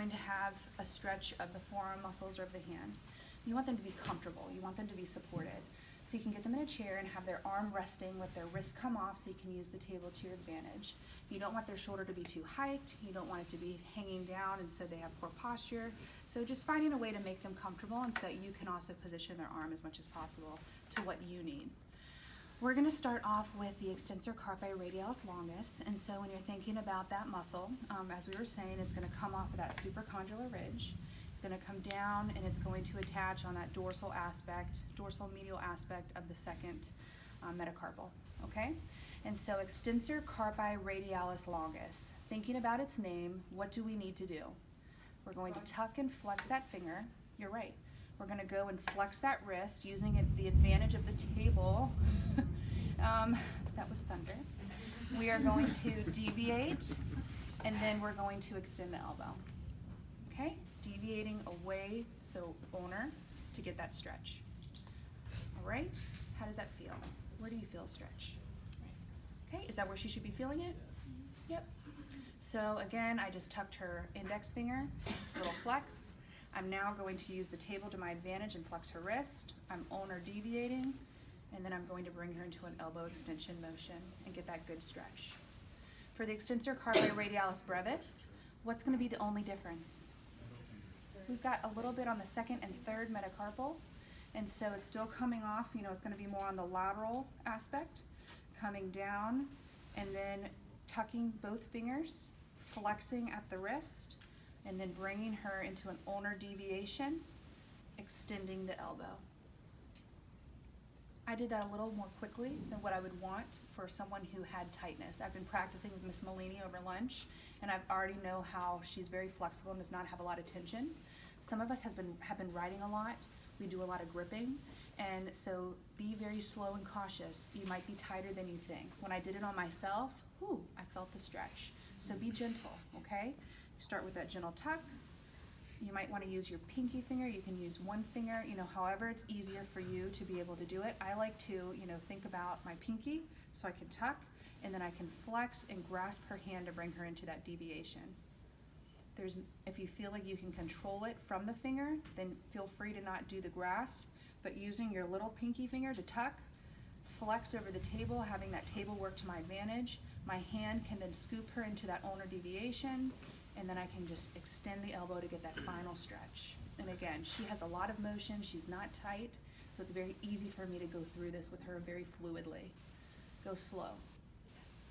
going to have a stretch of the forearm muscles or of the hand. You want them to be comfortable. You want them to be supported. So you can get them in a chair and have their arm resting with their wrist come off so you can use the table to your advantage. You don't want their shoulder to be too hiked. You don't want it to be hanging down and so they have poor posture. So just finding a way to make them comfortable and so that you can also position their arm as much as possible to what you need. We're going to start off with the extensor carpi radialis longus, and so when you're thinking about that muscle, as we were saying, it's going to come off of that supracondylar ridge. It's going to come down and it's going to attach on that dorsal medial aspect of the second metacarpal, okay? And so extensor carpi radialis longus. Thinking about its name, what do we need to do? We're going to tuck and flex that finger. You're right. We're going to go and flex that wrist using the advantage of the table. That was thunder. We are going to deviate, and then we're going to extend the elbow. Okay? Deviating away, so owner, to get that stretch. All right? How does that feel? Where do you feel a stretch? Okay, is that where she should be feeling it? Yep. So again, I just tucked her index finger, little flex. I'm now going to use the table to my advantage and flex her wrist. I'm owner deviating, and then I'm going to bring her into an elbow extension motion and get that good stretch. For the extensor carpi radialis brevis, what's going to be the only difference? We've got a little bit on the second and third metacarpal, and so it's still coming off, it's going to be more on the lateral aspect, coming down, and then tucking both fingers, flexing at the wrist, and then bringing her into an ulnar deviation, extending the elbow. I did that a little more quickly than what I would want for someone who had tightness. I've been practicing with Miss Malini over lunch, and I already know how she's very flexible and does not have a lot of tension. Some of us have been riding a lot. We do a lot of gripping, and so be very slow and cautious. You might be tighter than you think. When I did it on myself, I felt the stretch. So be gentle, okay? Start with that gentle tuck. You might want to use your pinky finger. You can use one finger, however it's easier for you to be able to do it. I like to, think about my pinky so I can tuck, and then I can flex and grasp her hand to bring her into that deviation. If you feel like you can control it from the finger, then feel free to not do the grasp, but using your little pinky finger to tuck, flex over the table, having that table work to my advantage. My hand can then scoop her into that ulnar deviation, and then I can just extend the elbow to get that final stretch. And again, she has a lot of motion, she's not tight, so it's very easy for me to go through this with her very fluidly. Go slow. Yes.